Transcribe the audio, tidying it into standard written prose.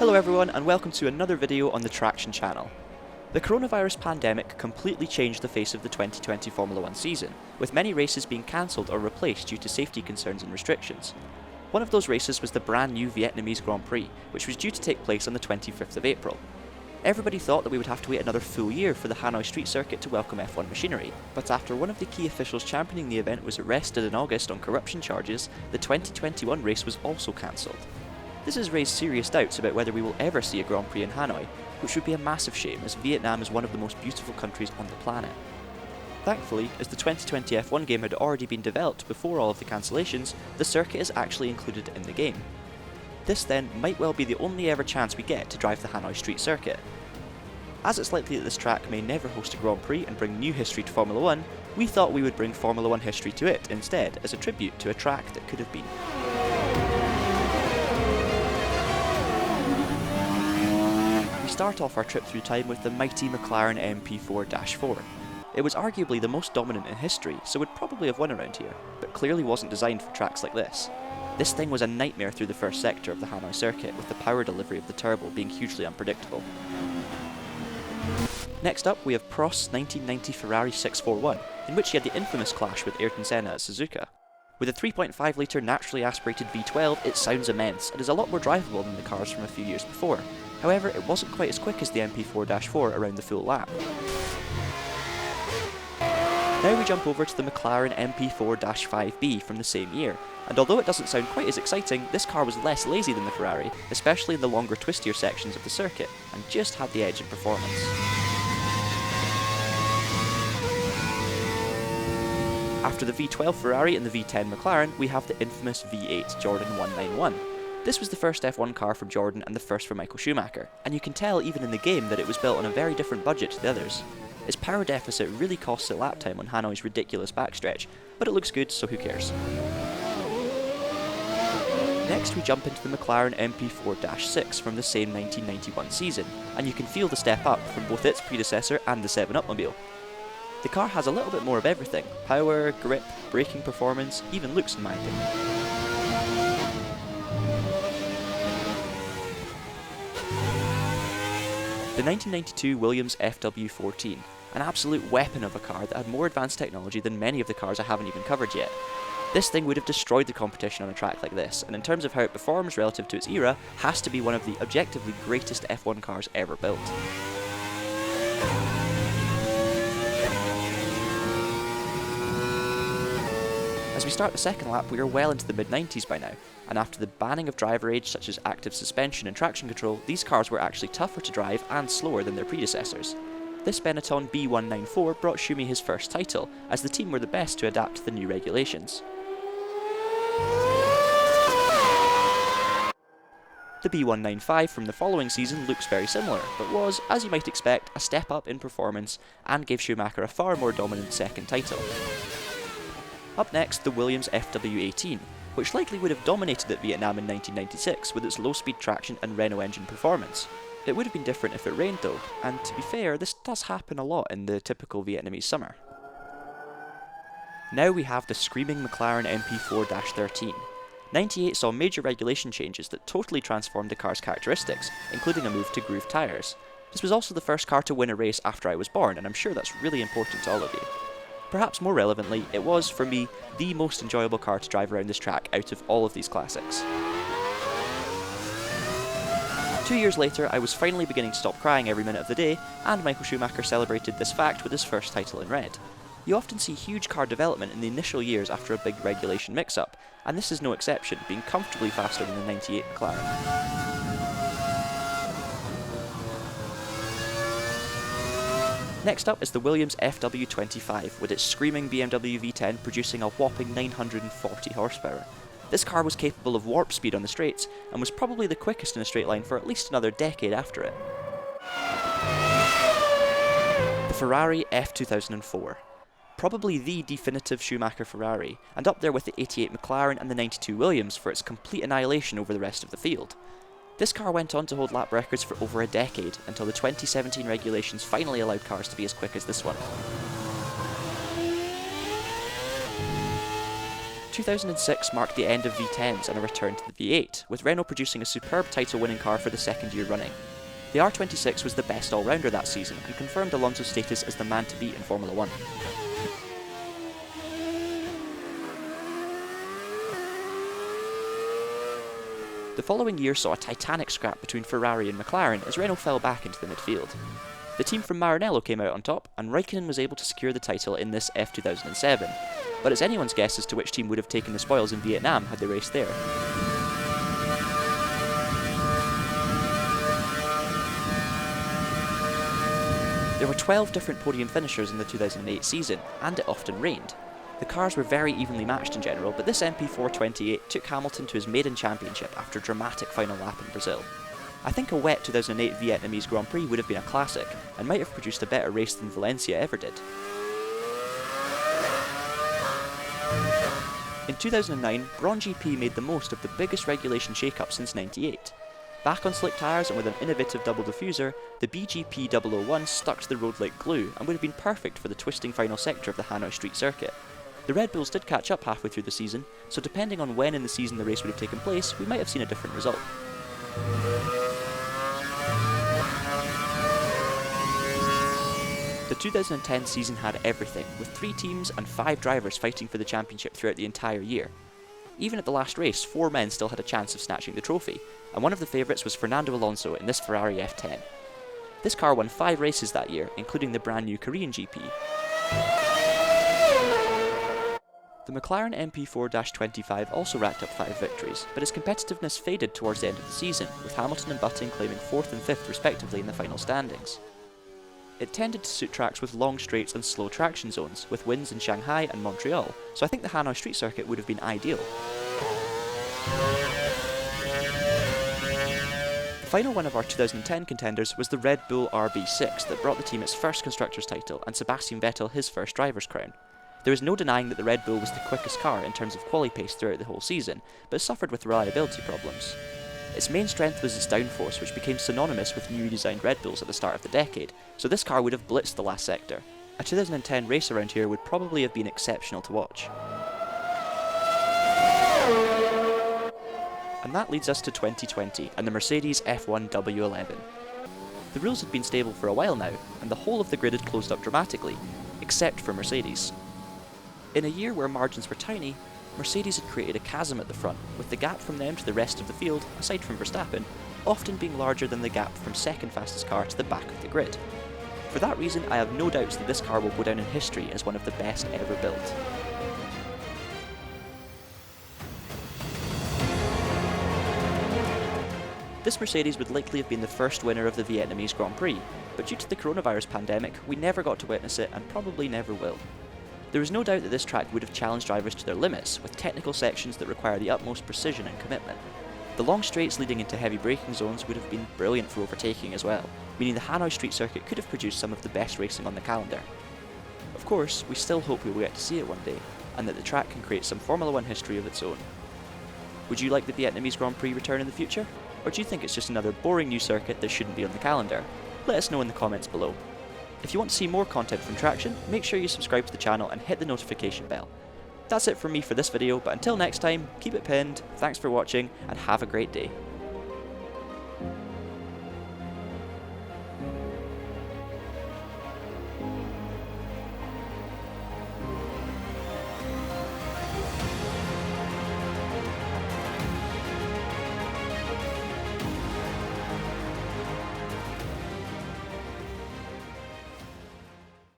Hello everyone and welcome to another video on the Traction channel. The coronavirus pandemic completely changed the face of the 2020 Formula 1 season, with many races being cancelled or replaced due to safety concerns and restrictions. One of those races was the brand new Vietnamese Grand Prix, which was due to take place on the 25th of April. Everybody thought that we would have to wait another full year for the Hanoi Street Circuit to welcome F1 machinery, but after one of the key officials championing the event was arrested in August on corruption charges, the 2021 race was also cancelled. This has raised serious doubts about whether we will ever see a Grand Prix in Hanoi, which would be a massive shame as Vietnam is one of the most beautiful countries on the planet. Thankfully, as the 2020 F1 game had already been developed before all of the cancellations, the circuit is actually included in the game. This then might well be the only ever chance we get to drive the Hanoi Street Circuit. As it's likely that this track may never host a Grand Prix and bring new history to Formula 1, we thought we would bring Formula 1 history to it instead as a tribute to a track that could have been. We start off our trip through time with the mighty McLaren MP4-4. It was arguably the most dominant in history, so would probably have won around here, but clearly wasn't designed for tracks like this. This thing was a nightmare through the first sector of the Hanoi circuit, with the power delivery of the turbo being hugely unpredictable. Next up, we have Prost's 1990 Ferrari 641, in which he had the infamous clash with Ayrton Senna at Suzuka. With a 3.5 litre naturally aspirated V12, it sounds immense and is a lot more drivable than the cars from a few years before. However, it wasn't quite as quick as the MP4-4 around the full lap. Now we jump over to the McLaren MP4-5B from the same year, and although it doesn't sound quite as exciting, this car was less lazy than the Ferrari, especially in the longer twistier sections of the circuit, and just had the edge in performance. After the V12 Ferrari and the V10 McLaren, we have the infamous V8 Jordan 191. This was the first F1 car from Jordan and the first for Michael Schumacher, and you can tell even in the game that it was built on a very different budget to the others. Its power deficit really costs it lap time on Hanoi's ridiculous backstretch, but it looks good, so who cares. Next we jump into the McLaren MP4-6 from the same 1991 season, and you can feel the step up from both its predecessor and the 7-Up-mobile. The car has a little bit more of everything: power, grip, braking performance, even looks in my opinion. The 1992 Williams FW14, an absolute weapon of a car that had more advanced technology than many of the cars I haven't even covered yet. This thing would have destroyed the competition on a track like this, and in terms of how it performs relative to its era, has to be one of the objectively greatest F1 cars ever built. As we start the second lap, we are well into the mid-90s by now, and after the banning of driver age such as active suspension and traction control, these cars were actually tougher to drive and slower than their predecessors. This Benetton B194 brought Schumi his first title, as the team were the best to adapt to the new regulations. The B195 from the following season looks very similar, but was, as you might expect, a step up in performance and gave Schumacher a far more dominant second title. Up next, the Williams FW18, which likely would have dominated at Vietnam in 1996 with its low-speed traction and Renault engine performance. It would have been different if it rained though, and to be fair, this does happen a lot in the typical Vietnamese summer. Now we have the screaming McLaren MP4-13. 98 saw major regulation changes that totally transformed the car's characteristics, including a move to groove tyres. This was also the first car to win a race after I was born, and I'm sure that's really important to all of you. Perhaps more relevantly, it was, for me, the most enjoyable car to drive around this track out of all of these classics. 2 years later, I was finally beginning to stop crying every minute of the day, and Michael Schumacher celebrated this fact with his first title in red. You often see huge car development in the initial years after a big regulation mix-up, and this is no exception, being comfortably faster than the 98 McLaren. Next up is the Williams FW25, with its screaming BMW V10 producing a whopping 940 horsepower. This car was capable of warp speed on the straights, and was probably the quickest in a straight line for at least another decade after it. The Ferrari F2004. Probably the definitive Schumacher Ferrari, and up there with the 88 McLaren and the 92 Williams for its complete annihilation over the rest of the field. This car went on to hold lap records for over a decade, until the 2017 regulations finally allowed cars to be as quick as this one. 2006 marked the end of V10s and a return to the V8, with Renault producing a superb title-winning car for the second year running. The R26 was the best all-rounder that season and confirmed Alonso's status as the man to beat in Formula 1. The following year saw a titanic scrap between Ferrari and McLaren as Renault fell back into the midfield. The team from Maranello came out on top, and Raikkonen was able to secure the title in this F2007, but it's anyone's guess as to which team would have taken the spoils in Vietnam had they raced there. There were 12 different podium finishers in the 2008 season, and it often rained. The cars were very evenly matched in general, but this MP428 took Hamilton to his maiden championship after a dramatic final lap in Brazil. I think a wet 2008 Vietnamese Grand Prix would have been a classic, and might have produced a better race than Valencia ever did. In 2009, Brawn GP made the most of the biggest regulation shake-up since '98. Back on slick tyres and with an innovative double diffuser, the BGP 001 stuck to the road like glue and would have been perfect for the twisting final sector of the Hanoi Street Circuit. The Red Bulls did catch up halfway through the season, so depending on when in the season the race would have taken place, we might have seen a different result. The 2010 season had everything, with 3 teams and 5 drivers fighting for the championship throughout the entire year. Even at the last race, 4 men still had a chance of snatching the trophy, and one of the favourites was Fernando Alonso in this Ferrari F10. This car won 5 races that year, including the brand new Korean GP. The McLaren MP4-25 also racked up 5 victories, but its competitiveness faded towards the end of the season, with Hamilton and Button claiming 4th and 5th respectively in the final standings. It tended to suit tracks with long straights and slow traction zones, with wins in Shanghai and Montreal, so I think the Hanoi Street Circuit would have been ideal. The final one of our 2010 contenders was the Red Bull RB6 that brought the team its first constructors title and Sebastian Vettel his first driver's crown. There is no denying that the Red Bull was the quickest car in terms of quali pace throughout the whole season, but it suffered with reliability problems. Its main strength was its downforce, which became synonymous with newly designed Red Bulls at the start of the decade, so this car would have blitzed the last sector. A 2010 race around here would probably have been exceptional to watch. And that leads us to 2020 and the Mercedes F1 W11. The rules had been stable for a while now, and the whole of the grid had closed up dramatically, except for Mercedes. In a year where margins were tiny, Mercedes had created a chasm at the front, with the gap from them to the rest of the field, aside from Verstappen, often being larger than the gap from second fastest car to the back of the grid. For that reason, I have no doubts that this car will go down in history as one of the best ever built. This Mercedes would likely have been the first winner of the Vietnamese Grand Prix, but due to the coronavirus pandemic, we never got to witness it and probably never will. There is no doubt that this track would have challenged drivers to their limits, with technical sections that require the utmost precision and commitment. The long straights leading into heavy braking zones would have been brilliant for overtaking as well, meaning the Hanoi Street Circuit could have produced some of the best racing on the calendar. Of course, we still hope we will get to see it one day, and that the track can create some Formula 1 history of its own. Would you like the Vietnamese Grand Prix return in the future? Or do you think it's just another boring new circuit that shouldn't be on the calendar? Let us know in the comments below. If you want to see more content from Traction, make sure you subscribe to the channel and hit the notification bell. That's it from me for this video, but until next time, keep it pinned, thanks for watching, and have a great day.